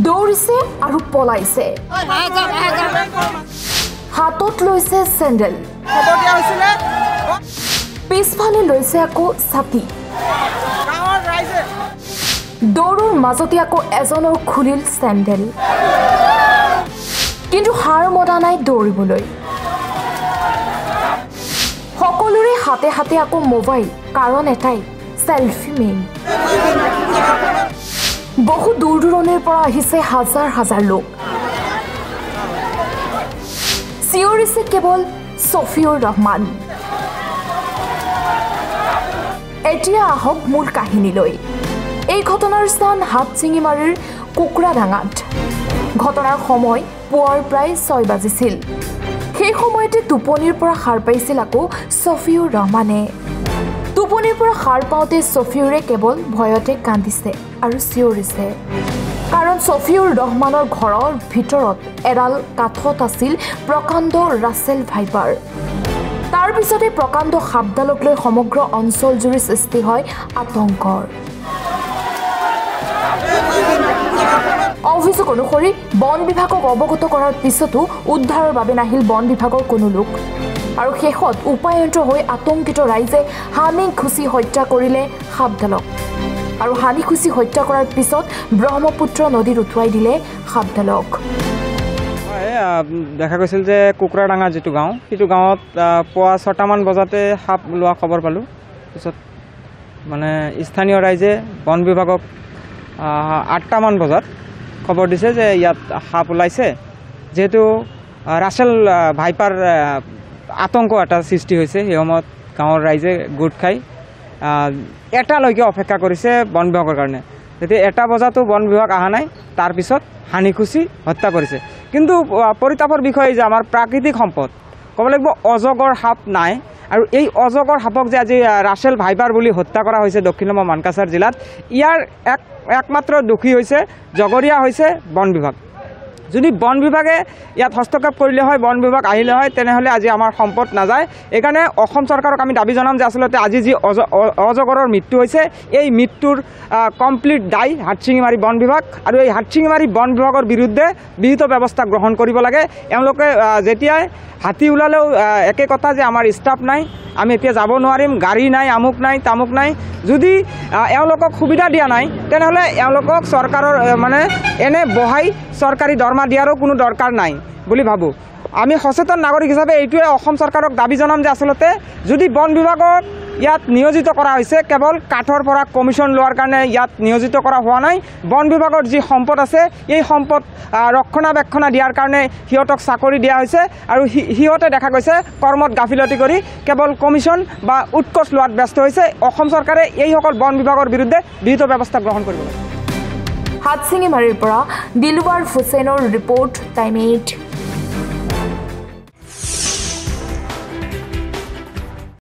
দৌৰিছে আৰু পলাইছে হাতত লৈছে চেণ্ডেল পিছফালে লৈছে আকৌ ছাতি দৌৰৰ মাজতে আকৌ এজনৰ খুলিল চেণ্ডেল কিন্তু হাৰ মনা নাই দৌৰিবলৈ সকলোৰে হাতে হাতে আকৌ মোবাইল কাৰণ এটাই সেলফি মেইন বহু দূৰ দূৰণিৰ পৰা আহিছে হাজাৰ হাজাৰ লোক চিঞৰিছে কেৱল ছফিউৰ ৰহমান এতিয়া আহক মূল কাহিনীলৈ এই ঘটনাৰ স্থান হাটচিঙিমাৰীৰ কুকুৰাডাঙাত ঘটনাৰ সময় পুৱাৰ প্ৰায় 6 বাজিছিল সেই সময়তে টোপনিৰ পৰা সাৰ পাইছিল আকৌ ছফিউৰ ৰহমানে টোপনিৰ পৰা সাৰ পাওঁতে ছফিউৰে কেৱল ভয়তে কান্দিছে আৰু চিঞৰিছে কাৰণ ছফিউৰ ৰহমানৰ ঘৰৰ ভিতৰত এডাল কাঠত আছিল প্ৰকাণ্ড ৰাছেল ভাইপাৰ তাৰ পিছতে প্ৰকাণ্ড সাপডালক লৈ সমগ্ৰ অঞ্চল জুৰি সৃষ্টি হয় আতংকৰ অভিযোগ অনুসৰি বন বিভাগক অৱগত কৰাৰ পিছতো উদ্ধাৰৰ বাবে নাহিল বন বিভাগৰ কোনো লোক আৰু শেষত উপায়ন্তৰ হৈ আতংকিত ৰাইজে হানি খুচি হত্যা কৰিলে সাপডালক আৰু হানি খুচি হত্যা কৰাৰ পিছত ব্ৰহ্মপুত্ৰ নদীত উটুৱাই দিলে সাপডালক দেখা গৈছিল যে কুকুৰাডাঙা যেটো গাঁও সেইটো গাঁৱত পুৱা 6টামান বজাতে সাপ লোৱা খবৰ পালোঁ পিছত মানে স্থানীয় ৰাইজে বন বিভাগক 8টামান বজাত খবৰ দিছে যে ইয়াত সাপ ওলাইছে যেহেতু ৰাছেল ভাইপাৰ আতংক এটা সৃষ্টি হৈছে সেই সময়ত গাঁৱৰ ৰাইজে গোট খাই এটালৈকে অপেক্ষা কৰিছে বন বিভাগৰ কাৰণে যেতিয়া 1টা বজাতো বন বিভাগ অহা নাই তাৰপিছত হানি খুচি হত্যা কৰিছে কিন্তু পৰিতাপৰ বিষয় যে আমাৰ প্ৰাকৃতিক সম্পদ ক'ব লাগিব অজগৰ সাপ নাই আৰু এই অজগৰ সাপক যে আজি ৰাছেল ভাইপাৰ বুলি হত্যা কৰা হৈছে দক্ষিণ মানকাছাৰ জিলাত ইয়াৰ একমাত্ৰ দোষী হৈছে জগৰীয়া হৈছে বন বিভাগ যদি বন বিভাগে ইয়াত হস্তক্ষেপ কৰিলে হয় বন বিভাগ আহিলে হয় তেনেহলে আজি আমাৰ সম্পদ নাযায় এইকাৰণে অসম চৰকাৰক আমি দাবী জনাম যে আসলতে আজি যি অজগৰৰ মৃত্যু হৈছে এই মৃত্যুৰ কমপ্লিট দায় হাটচিঙিমাৰী বন বিভাগ আৰু এই হাটচিঙিমাৰী বন বিভাগৰ বিৰুদ্ধে বিহিত ব্যৱস্থা গ্ৰহণ কৰিব লাগে এওঁলোকে যেতিয়াই হাতী ওলালেও একে কথা যে আমাৰ ষ্টাফ নাই আমি এতিয়া যাব নোৱাৰিম গাড়ী নাই আমুক নাই তামুক নাই যদি এওঁলোকক সুবিধা দিয়া নাই তেনেহলে এওঁলোকক চৰকাৰৰ মানে এনে বহাই চৰকাৰী দৰমহা দিয়াৰো কোনো দৰকাৰ নাই বুলি ভাবোঁ আমি সচেতন নাগৰিক হিচাপে এইটোৱে অসম চৰকাৰক দাবী জনাম যে আসলতে যদি বন বিভাগক ইয়াত নিয়োজিত কৰা হৈছে কেৱল কাঠৰ পৰা কমিশ্যন লোৱাৰ কাৰণে ইয়াত নিয়োজিত কৰা হোৱা নাই বন বিভাগৰ যি সম্পদ আছে এই সম্পদ ৰক্ষণাবেক্ষণ দিয়াৰ কাৰণে সিহঁতক চাকৰি দিয়া হৈছে আৰু সিহঁতে দেখা গৈছে কৰ্মত গাফিলতি কৰি কেৱল কমিশ্যন বা উৎকোচ লোৱাত ব্যস্ত হৈছে অসম চৰকাৰে এইসকল বন বিভাগৰ বিৰুদ্ধে বিহিত ব্যৱস্থা গ্ৰহণ কৰিব লাগে হাটচিঙিমাৰীৰ পৰা দিলৱাৰ হুছেইনৰ ৰিপৰ্ট টাইম 8